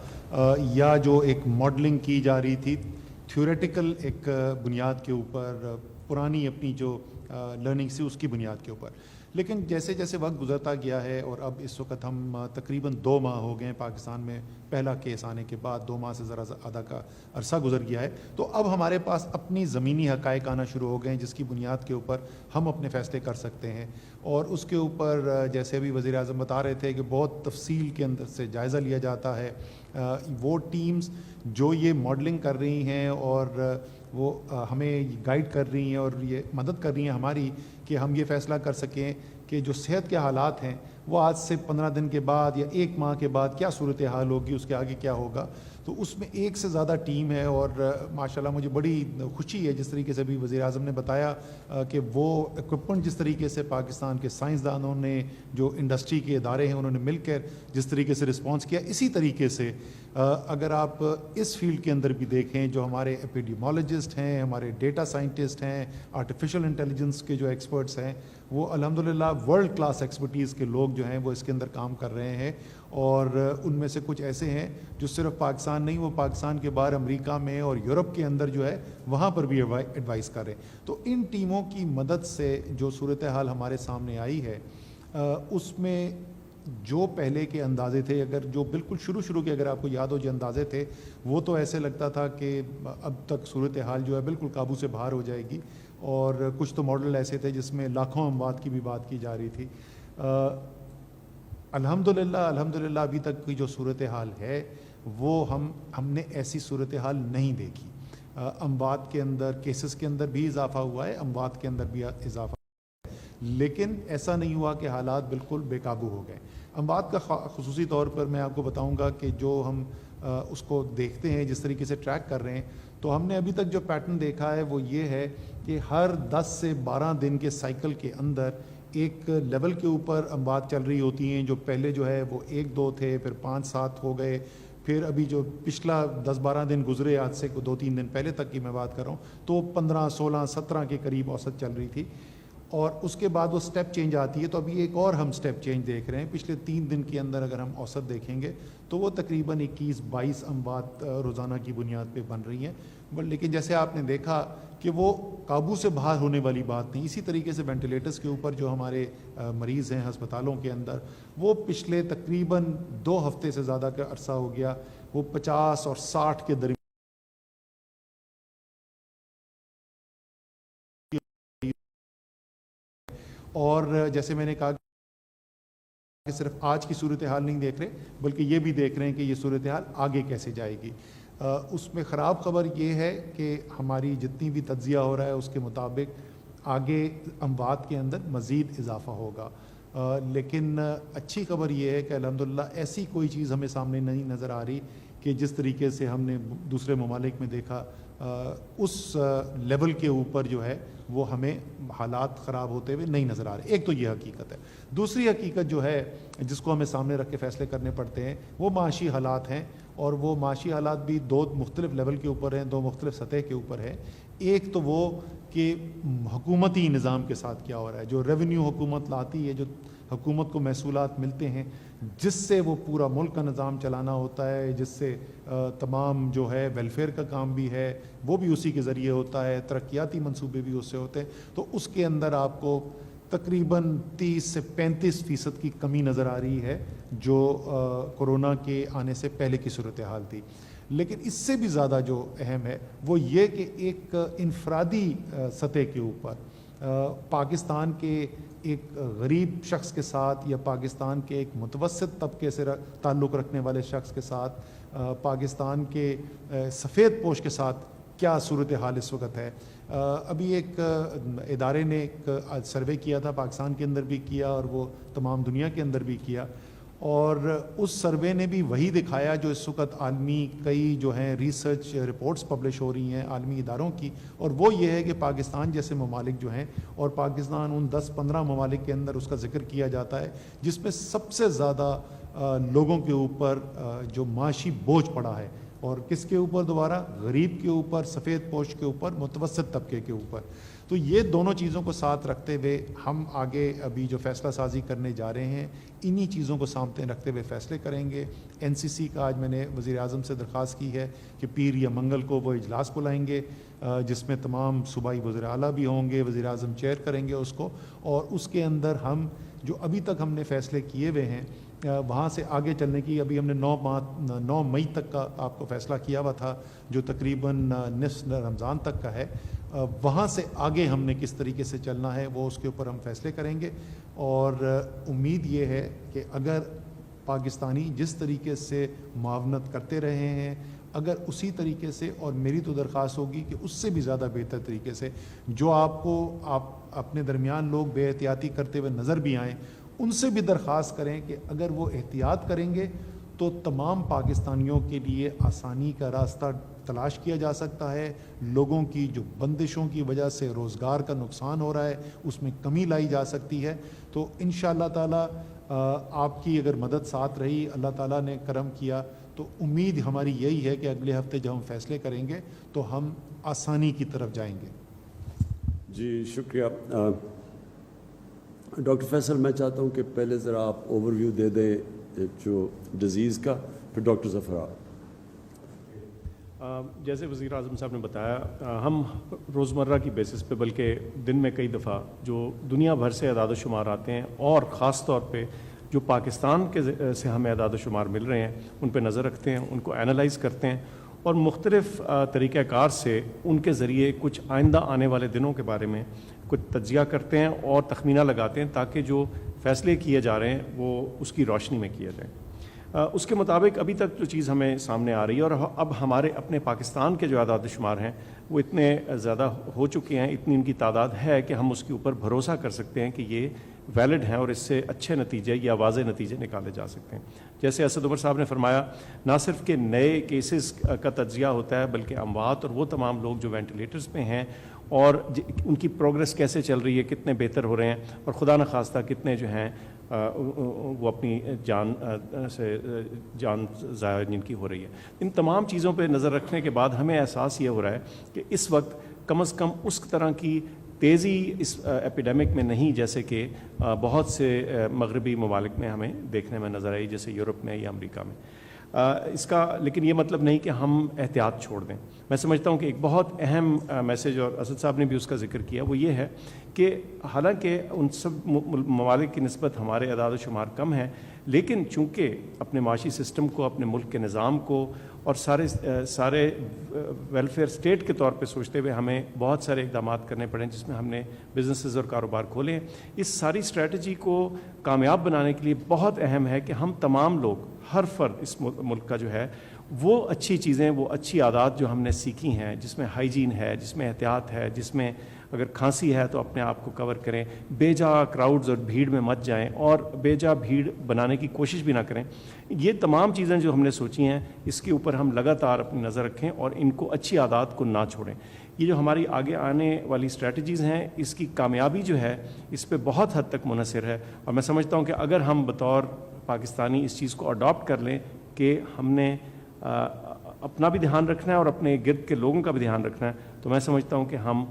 یا جو ایک ماڈلنگ کی جا رہی تھی تھیوریٹیکل ایک بنیاد کے اوپر, پرانی اپنی جو لرننگ سی اس کی بنیاد کے اوپر. لیکن جیسے جیسے وقت گزرتا گیا ہے, اور اب اس وقت ہم تقریباً 2 ماہ ہو گئے ہیں پاکستان میں پہلا کیس آنے کے بعد, 2 ماہ سے ذرا آدھا کا عرصہ گزر گیا ہے, تو اب ہمارے پاس اپنی زمینی حقائق آنا شروع ہو گئے ہیں جس کی بنیاد کے اوپر ہم اپنے فیصلے کر سکتے ہیں. اور اس کے اوپر جیسے ابھی وزیر اعظم بتا رہے تھے کہ بہت تفصیل کے اندر سے جائزہ لیا جاتا ہے وہ ٹیمز جو یہ ماڈلنگ کر رہی ہیں اور وہ ہمیں گائیڈ کر رہی ہیں اور یہ مدد کر رہی ہیں ہماری کہ ہم یہ فیصلہ کر سکیں کہ جو صحت کے حالات ہیں وہ آج سے 15 دن کے بعد یا 1 ماہ کے بعد کیا صورتحال ہوگی، اس کے آگے کیا ہوگا. تو اس میں ایک سے زیادہ ٹیم ہے اور ماشاءاللہ مجھے بڑی خوشی ہے جس طریقے سے بھی وزیر اعظم نے بتایا کہ وہ اکوپمنٹ جس طریقے سے پاکستان کے سائنسدانوں نے، جو انڈسٹری کے ادارے ہیں انہوں نے مل کر جس طریقے سے رسپانس کیا، اسی طریقے سے اگر آپ اس فیلڈ کے اندر بھی دیکھیں جو ہمارے ایپیڈیمولوجسٹ ہیں، ہمارے ڈیٹا سائنٹسٹ ہیں، آرٹیفیشل انٹیلیجنس کے جو ایکسپرٹس ہیں، وہ الحمدللہ ورلڈ کلاس ایکسپرٹیز کے لوگ جو ہیں وہ اس کے اندر کام کر رہے ہیں. اور ان میں سے کچھ ایسے ہیں جو صرف پاکستان نہیں، وہ پاکستان کے باہر امریکہ میں اور یورپ کے اندر جو ہے وہاں پر بھی ایڈوائز کر رہے ہیں. تو ان ٹیموں کی مدد سے جو صورتحال ہمارے سامنے آئی ہے اس میں جو پہلے کے اندازے تھے، اگر جو بالکل شروع کے اگر آپ کو یاد ہو جو اندازے تھے، وہ تو ایسے لگتا تھا کہ اب تک صورتحال جو ہے بالکل قابو سے باہر ہو جائے گی، اور کچھ تو ماڈل ایسے تھے جس میں لاکھوں اموات کی بھی بات کی جا رہی تھی. الحمدللہ ابھی تک کی جو صورتحال ہے وہ ہم نے ایسی صورتحال نہیں دیکھی. اموات کے اندر، کیسز کے اندر بھی اضافہ ہوا ہے، اموات کے اندر بھی اضافہ، لیکن ایسا نہیں ہوا کہ حالات بالکل بے قابو ہو گئے. اموات کا خصوصی طور پر میں آپ کو بتاؤں گا کہ جو ہم اس کو دیکھتے ہیں، جس طریقے سے ٹریک کر رہے ہیں، تو ہم نے ابھی تک جو پیٹرن دیکھا ہے وہ یہ ہے کہ ہر 10 سے 12 دن کے سائیکل کے اندر ایک لیول کے اوپر اموات چل رہی ہوتی ہیں. جو پہلے جو ہے وہ 1-2 تھے، پھر 5-7 ہو گئے، پھر ابھی جو پچھلا 10-12 دن گزرے، آج سے 2-3 دن پہلے تک کی میں بات کر رہا ہوں، تو 15, 16, 17 کے قریب اوسط چل رہی تھی. اور اس کے بعد وہ سٹیپ چینج آتی ہے. تو ابھی ایک اور ہم سٹیپ چینج دیکھ رہے ہیں. پچھلے 3 دن کے اندر اگر ہم اوسط دیکھیں گے تو وہ تقریباً 21-22 اموات روزانہ کی بنیاد پہ بن رہی ہیں. لیکن جیسے آپ نے دیکھا کہ وہ قابو سے باہر ہونے والی بات نہیں. اسی طریقے سے وینٹیلیٹرز کے اوپر جو ہمارے مریض ہیں ہسپتالوں کے اندر، وہ پچھلے تقریباً 2 ہفتے سے زیادہ کا عرصہ ہو گیا، وہ 50 اور 60 کے درمیان. اور جیسے میں نے کہا کہ صرف آج کی صورتحال نہیں دیکھ رہے، بلکہ یہ بھی دیکھ رہے ہیں کہ یہ صورتحال آگے کیسے جائے گی. اس میں خراب خبر یہ ہے کہ ہماری جتنی بھی تجزیہ ہو رہا ہے اس کے مطابق آگے اموات کے اندر مزید اضافہ ہوگا. لیکن اچھی خبر یہ ہے کہ الحمدللہ ایسی کوئی چیز ہمیں سامنے نہیں نظر آ رہی کہ جس طریقے سے ہم نے دوسرے ممالک میں دیکھا اس لیول کے اوپر جو ہے وہ ہمیں حالات خراب ہوتے ہوئے نہیں نظر آ رہے. ایک تو یہ حقیقت ہے. دوسری حقیقت جو ہے جس کو ہمیں سامنے رکھ کے فیصلے کرنے پڑتے ہیں وہ معاشی حالات ہیں. اور وہ معاشی حالات بھی 2 مختلف لیول کے اوپر ہیں، 2 مختلف سطح کے اوپر ہیں. ایک تو وہ کہ حکومتی نظام کے ساتھ کیا ہو رہا ہے، جو ریونیو حکومت لاتی ہے، جو حکومت کو محصولات ملتے ہیں جس سے وہ پورا ملک کا نظام چلانا ہوتا ہے، جس سے تمام جو ہے ویلفیئر کا کام بھی ہے وہ بھی اسی کے ذریعے ہوتا ہے، ترقیاتی منصوبے بھی اس سے ہوتے ہیں. تو اس کے اندر آپ کو تقریباً 30 سے 35% کی کمی نظر آ رہی ہے جو کورونا کے آنے سے پہلے کی صورتحال تھی. لیکن اس سے بھی زیادہ جو اہم ہے وہ یہ کہ ایک انفرادی سطح کے اوپر پاکستان کے ایک غریب شخص کے ساتھ یا پاکستان کے ایک متوسط طبقے سے تعلق رکھنے والے شخص کے ساتھ، پاکستان کے سفید پوش کے ساتھ کیا صورتحال اس وقت ہے. ابھی ایک ادارے نے ایک سروے کیا تھا، پاکستان کے اندر بھی کیا اور وہ تمام دنیا کے اندر بھی کیا، اور اس سروے نے بھی وہی دکھایا جو اس وقت عالمی کئی جو ہیں ریسرچ رپورٹس پبلش ہو رہی ہیں عالمی اداروں کی، اور وہ یہ ہے کہ پاکستان جیسے ممالک جو ہیں، اور پاکستان ان 10-15 ممالک کے اندر اس کا ذکر کیا جاتا ہے جس میں سب سے زیادہ لوگوں کے اوپر جو معاشی بوجھ پڑا ہے. اور کس کے اوپر؟ دوبارہ غریب کے اوپر، سفید پوش کے اوپر، متوسط طبقے کے اوپر. تو یہ دونوں چیزوں کو ساتھ رکھتے ہوئے ہم آگے ابھی جو فیصلہ سازی کرنے جا رہے ہیں انہی چیزوں کو سامنے رکھتے ہوئے فیصلے کریں گے. NCC کا آج میں نے وزیر اعظم سے درخواست کی ہے کہ پیر یا منگل کو وہ اجلاس بلائیں گے جس میں تمام صوبائی وزیر اعلیٰ بھی ہوں گے، وزیر اعظم چیئر کریں گے اس کو، اور اس کے اندر ہم جو ابھی تک ہم نے فیصلے کیے ہوئے ہیں وہاں سے آگے چلنے کی. ابھی ہم نے 9 مئی تک کا آپ کو فیصلہ کیا ہوا تھا جو تقریباً نصف رمضان تک کا ہے. وہاں سے آگے ہم نے کس طریقے سے چلنا ہے وہ اس کے اوپر ہم فیصلے کریں گے. اور امید یہ ہے کہ اگر پاکستانی جس طریقے سے معاونت کرتے رہے ہیں اگر اسی طریقے سے، اور میری تو درخواست ہوگی کہ اس سے بھی زیادہ بہتر طریقے سے جو آپ اپنے درمیان لوگ بے احتیاطی کرتے ہوئے نظر بھی آئیں، ان سے بھی درخواست کریں کہ اگر وہ احتیاط کریں گے تو تمام پاکستانیوں کے لیے آسانی کا راستہ تلاش کیا جا سکتا ہے. لوگوں کی جو بندشوں کی وجہ سے روزگار کا نقصان ہو رہا ہے اس میں کمی لائی جا سکتی ہے. تو انشاءاللہ تعالی آپ کی اگر مدد ساتھ رہی، اللہ تعالیٰ نے کرم کیا، تو امید ہماری یہی ہے کہ اگلے ہفتے جب ہم فیصلے کریں گے تو ہم آسانی کی طرف جائیں گے. جی شکریہ. ڈاکٹر فیصل میں چاہتا ہوں کہ پہلے ذرا آپ اوور ویو دے دیں جو ڈیزیز کا، پھر ڈاکٹر ظفر آپ. جیسے وزیر اعظم صاحب نے بتایا، ہم روزمرہ کی بیسس پہ بلکہ دن میں کئی دفعہ جو دنیا بھر سے اعداد و شمار آتے ہیں اور خاص طور پہ جو پاکستان کے سے ہمیں اعداد و شمار مل رہے ہیں ان پہ نظر رکھتے ہیں، ان کو اینالائز کرتے ہیں اور مختلف طریقہ کار سے ان کے ذریعے کچھ آئندہ آنے والے دنوں کے بارے میں کچھ تجزیہ کرتے ہیں اور تخمینہ لگاتے ہیں تاکہ جو فیصلے کیے جا رہے ہیں وہ اس کی روشنی میں کیے جائیں. اس کے مطابق ابھی تک جو چیز ہمیں سامنے آ رہی ہے، اور اب ہمارے اپنے پاکستان کے جو اعداد و شمار ہیں وہ اتنے زیادہ ہو چکے ہیں، اتنی ان کی تعداد ہے کہ ہم اس کے اوپر بھروسہ کر سکتے ہیں کہ یہ ویلڈ ہیں اور اس سے اچھے نتیجے یا واضح نتیجے نکالے جا سکتے ہیں. جیسے اسد عمر صاحب نے فرمایا، نہ صرف کہ نئے کیسز کا تجزیہ ہوتا ہے بلکہ اموات اور وہ تمام لوگ جو وینٹیلیٹرز پہ ہیں اور ان کی پروگرس کیسے چل رہی ہے، کتنے بہتر ہو رہے ہیں اور خدا نخواستہ کتنے جو ہیں وہ اپنی جان ضائع جن کی ہو رہی ہے. ان تمام چیزوں پہ نظر رکھنے کے بعد ہمیں احساس یہ ہو رہا ہے کہ اس وقت کم از کم اس طرح کی تیزی اس ایپیڈیمک میں نہیں جیسے کہ بہت سے مغربی ممالک میں ہمیں دیکھنے میں نظر آئی، جیسے یورپ میں یا امریکہ میں. اس کا لیکن یہ مطلب نہیں کہ ہم احتیاط چھوڑ دیں. میں سمجھتا ہوں کہ ایک بہت اہم میسیج، اور اسد صاحب نے بھی اس کا ذکر کیا، وہ یہ ہے کہ حالانکہ ان سب ممالک کی نسبت ہمارے اعداد و شمار کم ہیں، لیکن چونکہ اپنے معاشی سسٹم کو، اپنے ملک کے نظام کو اور سارے ویلفیئر اسٹیٹ کے طور پہ سوچتے ہوئے ہمیں بہت سارے اقدامات کرنے پڑے، جس میں ہم نے بزنسز اور کاروبار کھولے. اس ساری اسٹریٹجی کو کامیاب بنانے کے لیے بہت اہم ہے کہ ہم تمام لوگ، ہر فرد اس ملک کا جو ہے، وہ اچھی چیزیں، وہ اچھی عادات جو ہم نے سیکھی ہیں، جس میں ہائیجین ہے، جس میں احتیاط ہے، جس میں اگر کھانسی ہے تو اپنے آپ کو کور کریں، بے جا کراؤڈز اور بھیڑ میں مت جائیں اور بے جا بھیڑ بنانے کی کوشش بھی نہ کریں. یہ تمام چیزیں جو ہم نے سوچی ہیں اس کے اوپر ہم لگاتار اپنی نظر رکھیں اور ان کو، اچھی عادات کو نہ چھوڑیں. یہ جو ہماری آگے آنے والی اسٹریٹجیز ہیں اس کی کامیابی جو ہے اس پہ بہت حد تک منحصر ہے. اور میں سمجھتا ہوں کہ اگر ہم بطور پاکستانی اس چیز کو اڈاپٹ کر لیں کہ ہم نے اپنا بھی دھیان رکھنا ہے اور اپنے گرد کے لوگوں کا بھی دھیان رکھنا ہے، تو میں سمجھتا ہوں کہ ہم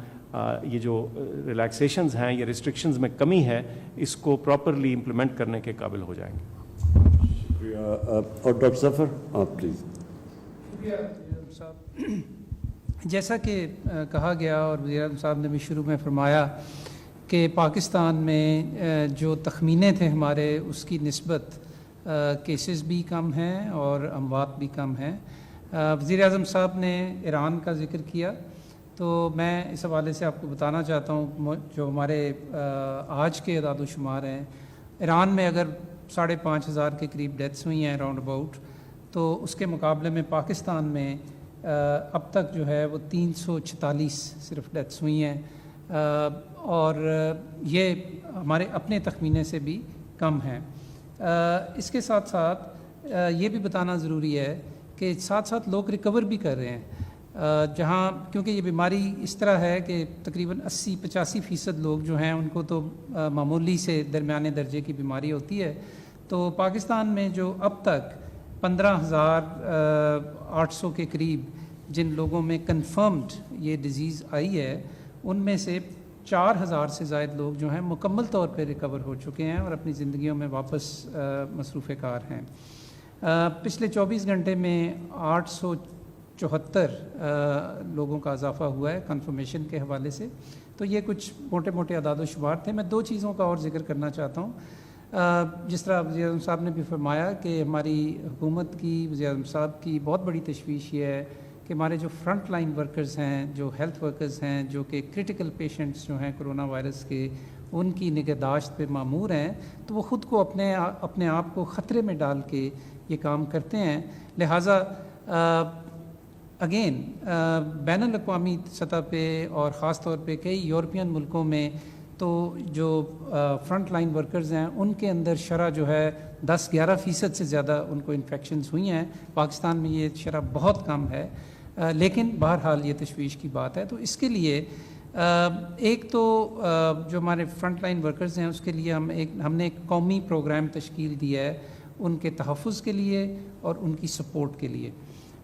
یہ جو ریلیکسیشنز ہیں یا ریسٹرکشنز میں کمی ہے اس کو پراپرلی امپلیمنٹ کرنے کے قابل ہو جائیں گے. شکریہ. اور ڈاکٹر ظفر آپ پلیز. شکریہ صاحب. جیسا کہ کہا گیا اور وزیر اعظم صاحب نے بھی شروع میں فرمایا کہ پاکستان میں جو تخمینے تھے ہمارے اس کی نسبت کیسز بھی کم ہیں اور اموات بھی کم ہیں. وزیر اعظم صاحب نے ایران کا ذکر کیا، تو میں اس حوالے سے آپ کو بتانا چاہتا ہوں جو ہمارے آج کے اعداد و شمار ہیں، ایران میں اگر 5,500 کے قریب ڈیتھس ہوئی ہیں اراؤنڈ اباؤٹ، تو اس کے مقابلے میں پاکستان میں اب تک جو ہے وہ 346 صرف ڈیتھس ہوئی ہیں، اور یہ ہمارے اپنے تخمینے سے بھی کم ہیں. اس کے ساتھ ساتھ یہ بھی بتانا ضروری ہے کہ ساتھ ساتھ لوگ ریکور بھی کر رہے ہیں، جہاں کیونکہ یہ بیماری اس طرح ہے کہ تقریباً 80-85% لوگ جو ہیں ان کو تو معمولی سے درمیانے درجے کی بیماری ہوتی ہے. تو پاکستان میں جو اب تک 15,800 کے قریب جن لوگوں میں کنفرمڈ یہ ڈیزیز آئی ہے، ان میں سے 4,000 سے زائد لوگ جو ہیں مکمل طور پہ ریکور ہو چکے ہیں اور اپنی زندگیوں میں واپس مصروف کار ہیں. پچھلے 24 گھنٹے میں 874 لوگوں کا اضافہ ہوا ہے کنفرمیشن کے حوالے سے. تو یہ کچھ موٹے موٹے اعداد و شمار تھے. میں 2 چیزوں کا اور ذکر کرنا چاہتا ہوں. جس طرح وزیر اعظم صاحب نے بھی فرمایا کہ ہماری حکومت کی، وزیر اعظم صاحب کی بہت بڑی تشویش یہ ہے کہ ہمارے جو فرنٹ لائن ورکرز ہیں، جو ہیلتھ ورکرز ہیں، جو کہ کرٹیکل پیشنٹس جو ہیں کرونا وائرس کے، ان کی نگہداشت پہ مامور ہیں تو وہ خود کو اپنے آپ کو خطرے میں ڈال کے یہ کام کرتے ہیں. لہٰذا اگین بین الاقوامی سطح پہ اور خاص طور پہ کئی یورپین ملکوں میں تو جو فرنٹ لائن ورکرز ہیں ان کے اندر شرح جو ہے 10-11% سے زیادہ ان کو انفیکشنز ہوئی ہیں. پاکستان میں یہ شرح بہت کم ہے, لیکن بہرحال یہ تشویش کی بات ہے. تو اس کے لیے ایک تو جو ہمارے فرنٹ لائن ورکرز ہیں اس کے لیے ہم نے ایک قومی پروگرام تشکیل دیا ہے ان کے تحفظ کے لیے اور ان کی سپورٹ کے لیے,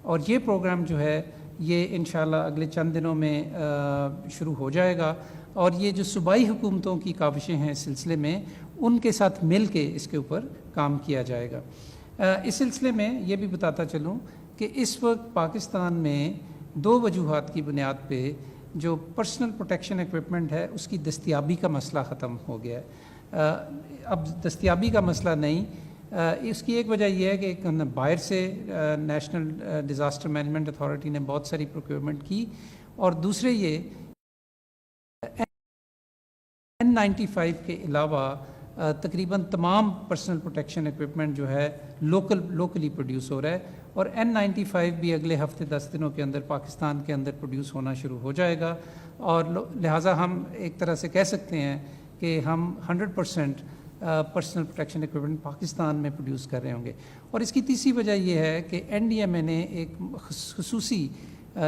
اور یہ پروگرام جو ہے یہ انشاءاللہ اگلے چند دنوں میں شروع ہو جائے گا. اور یہ جو صوبائی حکومتوں کی کاوشیں ہیں اس سلسلے میں ان کے ساتھ مل کے اس کے اوپر کام کیا جائے گا. اس سلسلے میں یہ بھی بتاتا چلوں کہ اس وقت پاکستان میں 2 وجوہات کی بنیاد پہ جو پرسنل پروٹیکشن ایکوپمنٹ ہے اس کی دستیابی کا مسئلہ ختم ہو گیا ہے. اب دستیابی کا مسئلہ نہیں, اس کی ایک وجہ یہ ہے کہ باہر سے نیشنل ڈیزاسٹر مینجمنٹ اتھارٹی نے بہت ساری پروکیورمنٹ کی, اور دوسرے یہ N95 کے علاوہ تقریباً تمام پرسنل پروٹیکشن ایکوپمنٹ جو ہے لوکلی پروڈیوس ہو رہا ہے, اور N95 بھی اگلے ہفتے 10 دنوں کے اندر پاکستان کے اندر پروڈیوس ہونا شروع ہو جائے گا. اور لہٰذا ہم ایک طرح سے کہہ سکتے ہیں کہ ہم 100% پرسنل پروٹیکشن ایکوپمنٹ پاکستان میں پروڈیوس کر رہے ہوں گے. اور اس کی تیسری وجہ یہ ہے کہ NDMA نے ایک خصوصی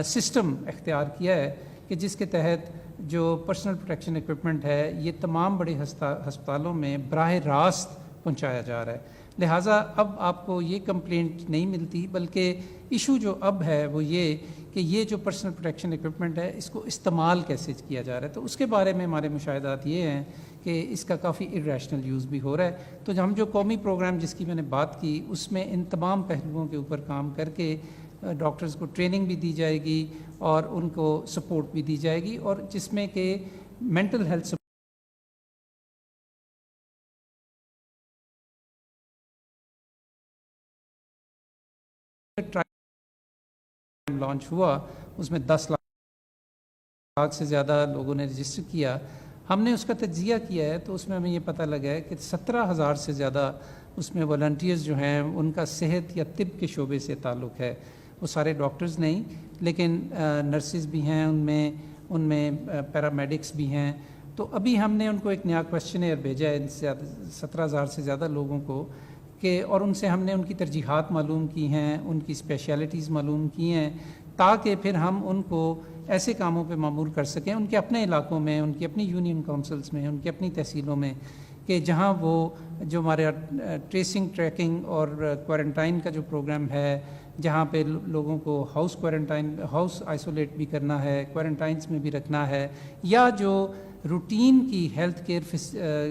سسٹم اختیار کیا ہے کہ جس کے تحت جو پرسنل پروٹیکشن ایکوپمنٹ ہے یہ تمام بڑے ہسپتالوں میں براہ راست پہنچایا جا رہا ہے. لہٰذا اب آپ کو یہ کمپلینٹ نہیں ملتی, بلکہ ایشو جو اب ہے وہ یہ کہ یہ جو پرسنل پروٹیکشن ایکوپمنٹ ہے اس کو استعمال کیسے کیا جا رہا ہے. تو اس کے بارے میں ہمارے مشاہدات یہ ہیں کہ اس کا کافی irrational یوز بھی ہو رہا ہے. تو ہم جو قومی پروگرام جس کی میں نے بات کی اس میں ان تمام پہلوؤں کے اوپر کام کر کے ڈاکٹرز کو ٹریننگ بھی دی جائے گی اور ان کو سپورٹ بھی دی جائے گی, اور جس میں کہ مینٹل ہیلتھ لانچ ہوا, اس میں 10 لاکھ سے زیادہ لوگوں نے رجسٹر کیا. ہم نے اس کا تجزیہ کیا ہے تو اس میں ہمیں یہ پتہ لگا ہے کہ 17,000 سے زیادہ اس میں والنٹیئرز جو ہیں ان کا صحت یا طب کے شعبے سے تعلق ہے. وہ سارے ڈاکٹرز نہیں, لیکن نرسز بھی ہیں ان میں پیرامیڈکس بھی ہیں. تو ابھی ہم نے ان کو ایک نیا کویسچنیئر بھیجا ہے 17,000 سے زیادہ لوگوں کو اور ان سے ہم نے ان کی ترجیحات معلوم کی ہیں, ان کی اسپیشلٹیز معلوم کی ہیں, تاکہ پھر ہم ان کو ایسے کاموں پہ مامور کر سکیں ان کے اپنے علاقوں میں, ان کی اپنی یونین کونسلز میں, ان کی اپنی تحصیلوں میں, کہ جہاں وہ جو ہمارے ٹریسنگ ٹریکنگ اور کوارنٹائن کا جو پروگرام ہے, جہاں پہ لوگوں کو ہاؤس آئسولیٹ بھی کرنا ہے, کوارنٹائنس میں بھی رکھنا ہے, یا جو روٹین کی ہیلتھ کیئر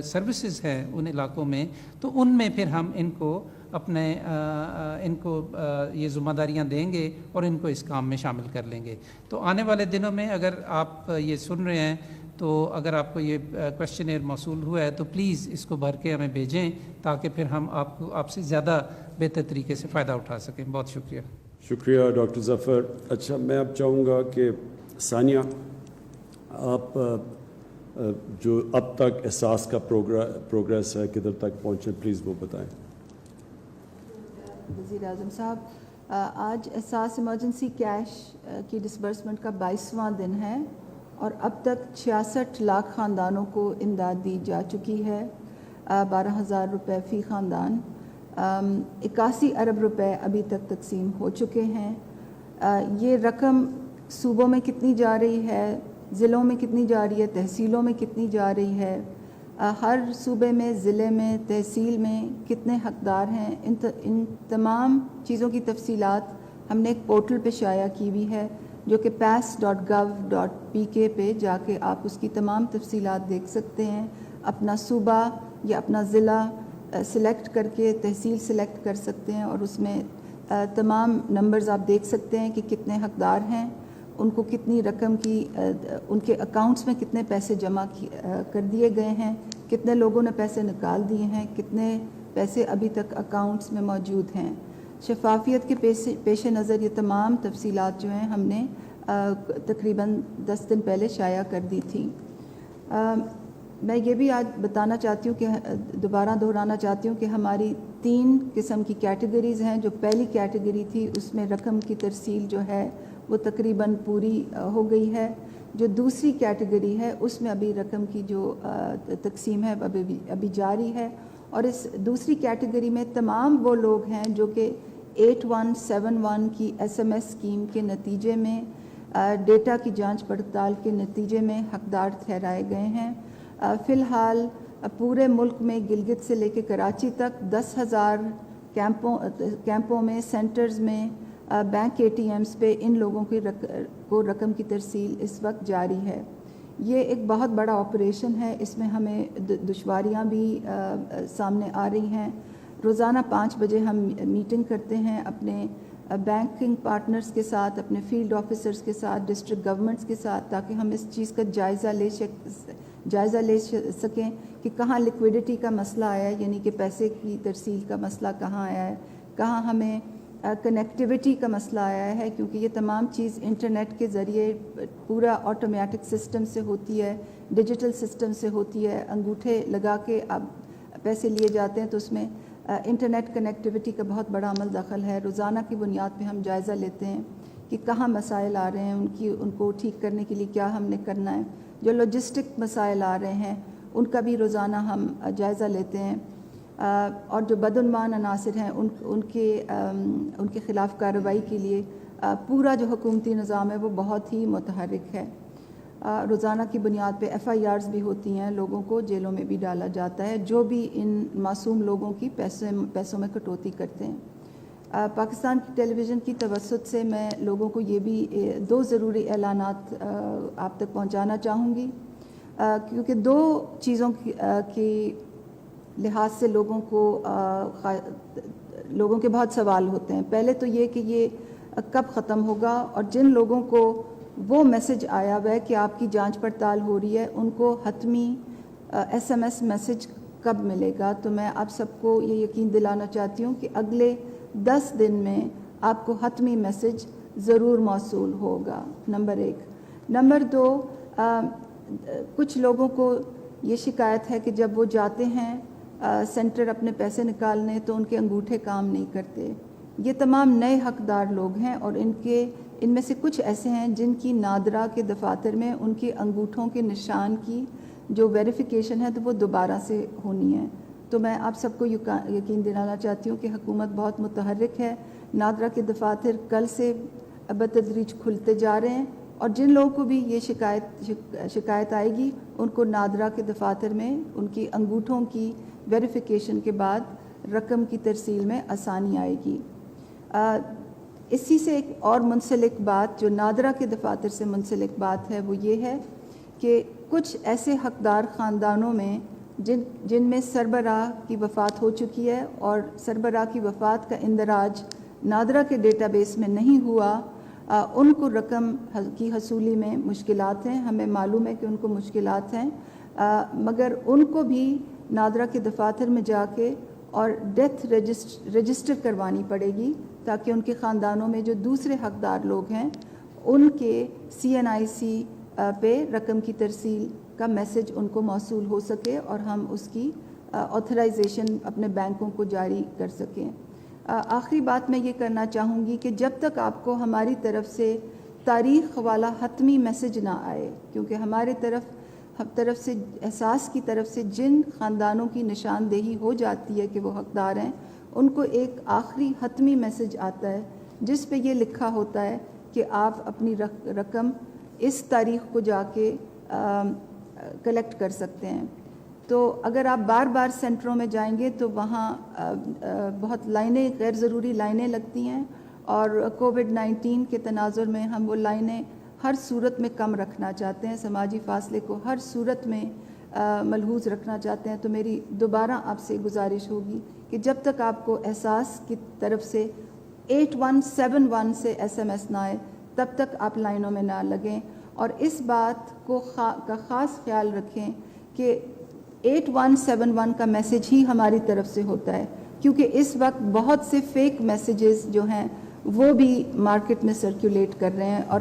سروسز ہیں ان علاقوں میں, تو ان میں پھر ہم ان کو یہ ذمہ داریاں دیں گے اور ان کو اس کام میں شامل کر لیں گے. تو آنے والے دنوں میں اگر آپ یہ سن رہے ہیں تو اگر آپ کو یہ کویسچنیئر موصول ہوا ہے تو پلیز اس کو بھر کے ہمیں بھیجیں, تاکہ پھر ہم آپ سے زیادہ بہتر طریقے سے فائدہ اٹھا سکیں. بہت شکریہ. شکریہ ڈاکٹر ظفر. اچھا, میں اب چاہوں گا کہ ثانیہ آپ جو اب تک احساس کا پروگریس ہے کدھر تک پہنچے, پلیز وہ بتائیں. وزیر اعظم صاحب, آج احساس ایمرجنسی کیش کی ڈسبرسمنٹ کا 22واں دن ہے اور اب تک 66 لاکھ خاندانوں کو امداد دی جا چکی ہے. 12,000 روپے فی خاندان, 81 ارب روپے ابھی تک تقسیم ہو چکے ہیں. یہ رقم صوبوں میں کتنی جا رہی ہے, ضلعوں میں کتنی جا رہی ہے, تحصیلوں میں کتنی جا رہی ہے, ہر صوبے میں, ضلع میں, تحصیل میں کتنے حقدار ہیں, ان تمام چیزوں کی تفصیلات ہم نے ایک پورٹل پہ شائع کی ہوئی ہے جو کہ pass.gov.pk پہ جا کے آپ اس کی تمام تفصیلات دیکھ سکتے ہیں. اپنا صوبہ یا اپنا ضلع سلیکٹ کر کے تحصیل سلیکٹ کر سکتے ہیں اور اس میں تمام نمبرز آپ دیکھ سکتے ہیں کہ کتنے حقدار ہیں, ان کو کتنی رقم کی ان کے اکاؤنٹس میں کتنے پیسے جمع کر دیے گئے ہیں, کتنے لوگوں نے پیسے نکال دیے ہیں, کتنے پیسے ابھی تک اکاؤنٹس میں موجود ہیں. شفافیت کے پیش نظر یہ تمام تفصیلات جو ہیں ہم نے تقریباً 10 دن پہلے شائع کر دی تھی. میں یہ بھی آج بتانا چاہتی ہوں کہ دوبارہ دہرانا چاہتی ہوں کہ ہماری 3 قسم کی کیٹیگریز ہیں. جو پہلی کیٹیگری تھی اس میں رقم کی ترسیل جو ہے وہ تقریباً پوری ہو گئی ہے. جو دوسری کیٹیگری ہے اس میں ابھی رقم کی جو تقسیم ہے ابھی جاری ہے. اور اس دوسری کیٹیگری میں تمام وہ لوگ ہیں جو کہ 8171 کی SMS اسکیم کے نتیجے میں ڈیٹا کی جانچ پڑتال کے نتیجے میں حقدار ٹھہرائے گئے ہیں. فی الحال پورے ملک میں گلگت سے لے کے کراچی تک 10,000 کیمپوں میں، سینٹرز میں، بینک ATMs پہ ان لوگوں کو رقم کی ترسیل اس وقت جاری ہے. یہ ایک بہت بڑا آپریشن ہے. اس میں ہمیں دشواریاں بھی سامنے آ رہی ہیں. روزانہ 5 بجے ہم میٹنگ کرتے ہیں اپنے بینکنگ پارٹنرز کے ساتھ، اپنے فیلڈ آفیسرز کے ساتھ، ڈسٹرکٹ گورنمنٹس کے ساتھ، تاکہ ہم اس چیز کا جائزہ لے سکیں کہ کہاں لیکویڈیٹی کا مسئلہ آیا ہے، یعنی کہ پیسے کی ترسیل کا مسئلہ کہاں آیا ہے، کہاں ہمیں کنیکٹیوٹی کا مسئلہ آیا ہے، کیونکہ یہ تمام چیز انٹرنیٹ کے ذریعے پورا آٹومیٹک سسٹم سے ہوتی ہے، ڈیجیٹل سسٹم سے ہوتی ہے. انگوٹھے لگا کے اب پیسے لیے جاتے ہیں تو اس میں انٹرنیٹ کنیکٹیوٹی کا بہت بڑا عمل دخل ہے. روزانہ کی بنیاد پہ ہم جائزہ لیتے ہیں کہ کہاں مسائل آ رہے ہیں، ان کو ٹھیک کرنے کے لیے کیا ہم نے کرنا ہے. جو لاجسٹک مسائل آ رہے ہیں ان کا بھی روزانہ ہم جائزہ لیتے ہیں. اور جو بدعنوان عناصر ہیں ان کے خلاف کارروائی کے لیے پورا جو حکومتی نظام ہے وہ بہت ہی متحرک ہے. روزانہ کی بنیاد پہ FIRs بھی ہوتی ہیں، لوگوں کو جیلوں میں بھی ڈالا جاتا ہے جو بھی ان معصوم لوگوں کی پیسوں میں کٹوتی کرتے ہیں. پاکستان کی ٹیلی ویژن کی توسط سے میں لوگوں کو یہ بھی 2 ضروری اعلانات آپ تک پہنچانا چاہوں گی، کیونکہ 2 چیزوں کی لحاظ سے لوگوں کے بہت سوال ہوتے ہیں. پہلے تو یہ کہ یہ کب ختم ہوگا، اور جن لوگوں کو وہ میسج آیا ہوا ہے کہ آپ کی جانچ پڑتال ہو رہی ہے ان کو حتمی SMS میسج کب ملے گا. تو میں آپ سب کو یہ یقین دلانا چاہتی ہوں کہ اگلے 10 دن میں آپ کو حتمی میسج ضرور موصول ہوگا. نمبر 1. نمبر 2، کچھ لوگوں کو یہ شکایت ہے کہ جب وہ جاتے ہیں سینٹر اپنے پیسے نکالنے تو ان کے انگوٹھے کام نہیں کرتے. یہ تمام نئے حقدار لوگ ہیں، اور ان میں سے کچھ ایسے ہیں جن کی نادرا کے دفاتر میں ان کے انگوٹھوں کے نشان کی جو ویریفیکیشن ہے تو وہ دوبارہ سے ہونی ہے. تو میں آپ سب کو یقین دلانا چاہتی ہوں کہ حکومت بہت متحرک ہے. نادرا کے دفاتر کل سے بتدریج کھلتے جا رہے ہیں، اور جن لوگوں کو بھی یہ شکایت آئے گی ان کو نادرا کے دفاتر میں ان کی انگوٹھوں کی ویریفیکیشن کے بعد رقم کی ترسیل میں آسانی آئے گی. اسی سے ایک اور منسلک بات جو نادرا کے دفاتر سے منسلک بات ہے وہ یہ ہے کہ کچھ ایسے حقدار خاندانوں میں جن میں سربراہ کی وفات ہو چکی ہے اور سربراہ کی وفات کا اندراج نادرا کے ڈیٹا بیس میں نہیں ہوا، ان کو رقم کی حصولی میں مشکلات ہیں. ہمیں معلوم ہے کہ ان کو مشکلات ہیں، مگر ان کو بھی نادرا کے دفاتر میں جا کے اور ڈیتھ رجسٹر کروانی پڑے گی، تاکہ ان کے خاندانوں میں جو دوسرے حقدار لوگ ہیں ان کے CNIC پہ رقم کی ترسیل کا میسج ان کو موصول ہو سکے اور ہم اس کی آتھرائزیشن اپنے بینکوں کو جاری کر سکیں. آخری بات میں یہ کرنا چاہوں گی کہ جب تک آپ کو ہماری طرف سے تاریخ والا حتمی میسج نہ آئے، کیونکہ ہمارے طرف سے احساس کی طرف سے جن خاندانوں کی نشاندہی ہو جاتی ہے کہ وہ حقدار ہیں، ان کو ایک آخری حتمی میسج آتا ہے جس پہ یہ لکھا ہوتا ہے کہ آپ اپنی رقم اس تاریخ کو جا کے کلیکٹ کر سکتے ہیں. تو اگر آپ بار بار سینٹروں میں جائیں گے تو وہاں بہت لائنیں، غیر ضروری لائنیں لگتی ہیں، اور کووڈ-19 کے تناظر میں ہم وہ لائنیں ہر صورت میں کم رکھنا چاہتے ہیں، سماجی فاصلے کو ہر صورت میں ملحوظ رکھنا چاہتے ہیں. تو میری دوبارہ آپ سے گزارش ہوگی کہ جب تک آپ کو احساس کی طرف سے 8171 سے SMS نہ آئے تب تک آپ لائنوں میں نہ لگیں. اور اس بات کا خاص خیال رکھیں کہ 8171 کا میسج ہی ہماری طرف سے ہوتا ہے، کیونکہ اس وقت بہت سے فیک میسیجز جو ہیں وہ بھی مارکیٹ میں سرکولیٹ کر رہے ہیں اور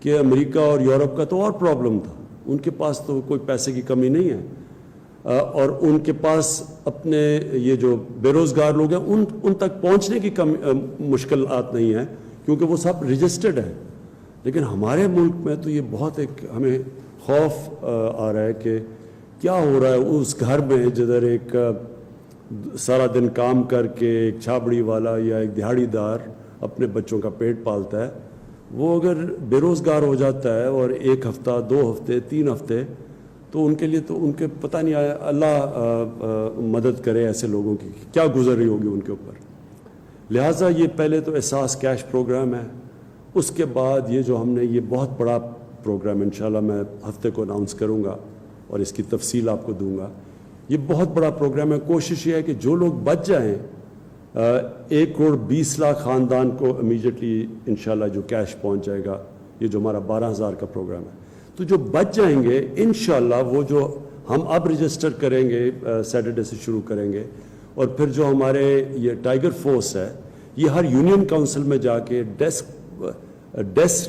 کہ امریکہ اور یورپ کا تو اور پرابلم تھا، ان کے پاس تو کوئی پیسے کی کمی نہیں ہے، اور ان کے پاس اپنے یہ جو بے روزگار لوگ ہیں ان تک پہنچنے کی مشکلات نہیں ہیں کیونکہ وہ سب رجسٹرڈ ہیں. لیکن ہمارے ملک میں تو یہ بہت ایک ہمیں خوف آ رہا ہے کہ کیا ہو رہا ہے اس گھر میں جدھر ایک سارا دن کام کر کے ایک چھابڑی والا یا ایک دہاڑی دار اپنے بچوں کا پیٹ پالتا ہے، وہ اگر بے روزگار ہو جاتا ہے اور 1 ہفتہ 2 ہفتے 3 ہفتے، تو ان کے لیے تو ان کے پتہ نہیں آیا، اللہ مدد کرے ایسے لوگوں کی کیا گزر رہی ہوگی ان کے اوپر. لہٰذا یہ پہلے تو احساس کیش پروگرام ہے، اس کے بعد یہ جو ہم نے یہ بہت بڑا پروگرام انشاءاللہ میں ہفتے کو اناؤنس کروں گا اور اس کی تفصیل آپ کو دوں گا. یہ بہت بڑا پروگرام ہے. کوشش یہ ہے کہ جو لوگ بچ جائیں 1 کروڑ 20 لاکھ خاندان کو امیجیٹلی انشاءاللہ جو کیش پہنچ جائے گا. یہ جو ہمارا 12,000 کا پروگرام ہے، تو جو بچ جائیں گے انشاءاللہ وہ جو ہم اب رجسٹر کریں گے سیٹرڈے سے شروع کریں گے، اور پھر جو ہمارے یہ ٹائیگر فورس ہے یہ ہر یونین کونسل میں جا کے ڈیسک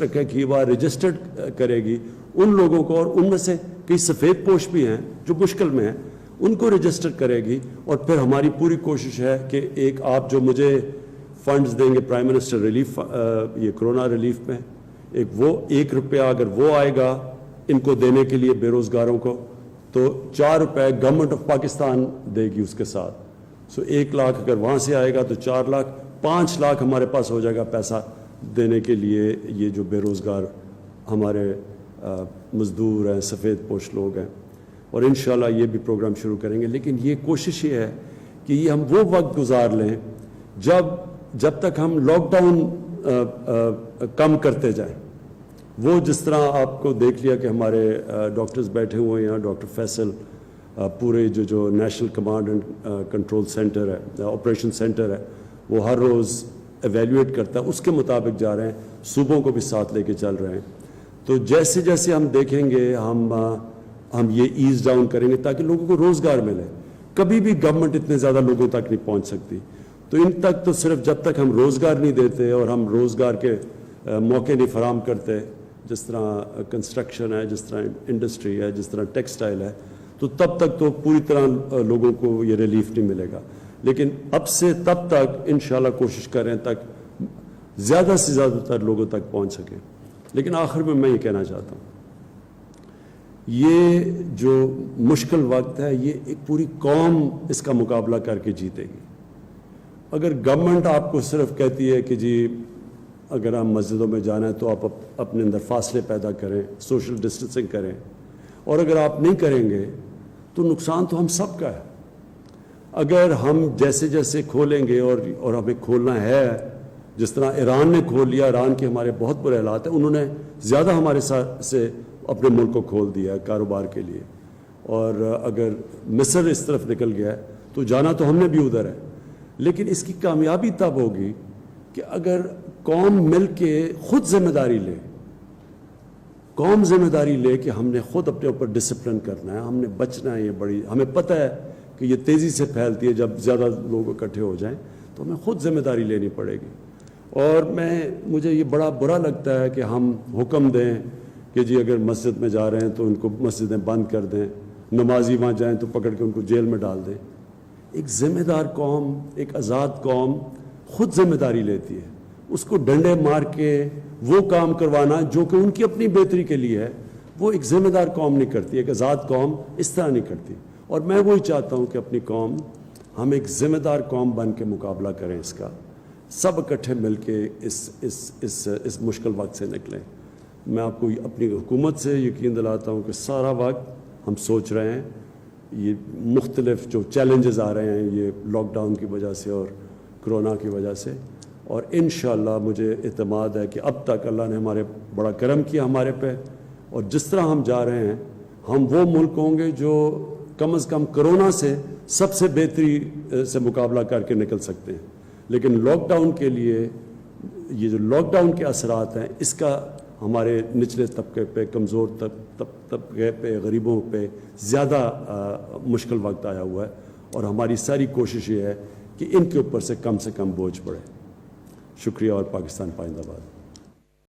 رکھے کہ وہ رجسٹرڈ کرے گی ان لوگوں کو، اور ان میں سے کئی سفید پوش بھی ہیں جو مشکل میں ہیں، ان کو رجسٹر کرے گی. اور پھر ہماری پوری کوشش ہے کہ ایک آپ جو مجھے فنڈز دیں گے پرائم منسٹر ریلیف یہ کرونا ریلیف میں، ایک وہ 1 روپیہ اگر وہ آئے گا ان کو دینے کے لیے بے روزگاروں کو، تو 4 روپے گورنمنٹ آف پاکستان دے گی اس کے ساتھ. سو 1 لاکھ اگر وہاں سے آئے گا تو 4 لاکھ 5 لاکھ ہمارے پاس ہو جائے گا پیسہ دینے کے لیے یہ جو بے روزگار ہمارے مزدور ہیں، سفید پوش لوگ ہیں. اور انشاءاللہ یہ بھی پروگرام شروع کریں گے. لیکن یہ کوشش یہ ہے کہ یہ ہم وہ وقت گزار لیں جب تک ہم لاک ڈاؤن کم کرتے جائیں. وہ جس طرح آپ کو دیکھ لیا کہ ہمارے ڈاکٹرز بیٹھے ہوئے ہیں، ڈاکٹر فیصل پورے جو national command and control centre ہے، آپریشن سینٹر ہے، وہ ہر روز ایویلیویٹ کرتا ہے، اس کے مطابق جا رہے ہیں، صوبوں کو بھی ساتھ لے کے چل رہے ہیں. تو جیسے جیسے ہم دیکھیں گے ہم یہ ایز ڈاؤن کریں گے تاکہ لوگوں کو روزگار ملے. کبھی بھی گورنمنٹ اتنے زیادہ لوگوں تک نہیں پہنچ سکتی. تو ان تک تو صرف جب تک ہم روزگار نہیں دیتے اور ہم روزگار کے موقع نہیں فراہم کرتے، جس طرح کنسٹرکشن ہے، جس طرح انڈسٹری ہے، جس طرح ٹیکسٹائل ہے، تو تب تک تو پوری طرح لوگوں کو یہ ریلیف نہیں ملے گا. لیکن اب سے تب تک انشاءاللہ کوشش کریں تک زیادہ سے زیادہ تر لوگوں تک پہنچ سکیں. لیکن آخر میں یہ کہنا چاہتا ہوں، یہ جو مشکل وقت ہے یہ ایک پوری قوم اس کا مقابلہ کر کے جیتے گی. اگر گورنمنٹ آپ کو صرف کہتی ہے کہ جی اگر ہم مسجدوں میں جانا ہے تو آپ اپنے اندر فاصلے پیدا کریں، سوشل ڈسٹینسنگ کریں، اور اگر آپ نہیں کریں گے تو نقصان تو ہم سب کا ہے. اگر ہم جیسے جیسے کھولیں گے اور ہمیں کھولنا ہے، جس طرح ایران نے کھول لیا، ایران کے ہمارے بہت برے حالات ہیں، انہوں نے زیادہ ہمارے ساتھ سے اپنے ملک کو کھول دیا ہے کاروبار کے لیے. اور اگر مصر اس طرف نکل گیا ہے تو جانا تو ہم نے بھی ادھر ہے. لیکن اس کی کامیابی تب ہوگی کہ اگر قوم مل کے خود ذمہ داری لے، قوم ذمہ داری لے کہ ہم نے خود اپنے اوپر ڈسپلن کرنا ہے، ہم نے بچنا ہے. یہ بڑی ہمیں پتہ ہے کہ یہ تیزی سے پھیلتی ہے، جب زیادہ لوگ اکٹھے ہو جائیں تو ہمیں خود ذمہ داری لینی پڑے گی. اور مجھے یہ بڑا برا لگتا ہے کہ ہم حکم دیں کہ جی اگر مسجد میں جا رہے ہیں تو ان کو مسجدیں بند کر دیں، نمازی وہاں جائیں تو پکڑ کے ان کو جیل میں ڈال دیں. ایک ذمہ دار قوم، ایک آزاد قوم خود ذمہ داری لیتی ہے. اس کو ڈنڈے مار کے وہ کام کروانا جو کہ ان کی اپنی بہتری کے لیے ہے، وہ ایک ذمہ دار قوم نہیں کرتی، ایک آزاد قوم اس طرح نہیں کرتی. اور میں وہی چاہتا ہوں کہ اپنی قوم، ہم ایک ذمہ دار قوم بن کے مقابلہ کریں اس کا، سب اکٹھے مل کے اس مشکل وقت سے نکلیں. میں آپ کو اپنی حکومت سے یقین دلاتا ہوں کہ سارا وقت ہم سوچ رہے ہیں یہ مختلف جو چیلنجز آ رہے ہیں یہ لاک ڈاؤن کی وجہ سے اور کرونا کی وجہ سے. اور انشاءاللہ مجھے اعتماد ہے کہ اب تک اللہ نے ہمارے بڑا کرم کیا ہمارے پہ، اور جس طرح ہم جا رہے ہیں ہم وہ ملک ہوں گے جو کم از کم کرونا سے سب سے بہتری سے مقابلہ کر کے نکل سکتے ہیں. لیکن لاک ڈاؤن کے لیے یہ جو لاک ڈاؤن کے اثرات ہیں اس کا ہمارے نچلے طبقے پہ، کمزور طبقے پہ، غریبوں پہ زیادہ مشکل وقت آیا ہوا ہے. اور ہماری ساری کوشش یہ ہے کہ ان کے اوپر سے کم بوجھ پڑے. شکریہ اور پاکستان پائندہ باد.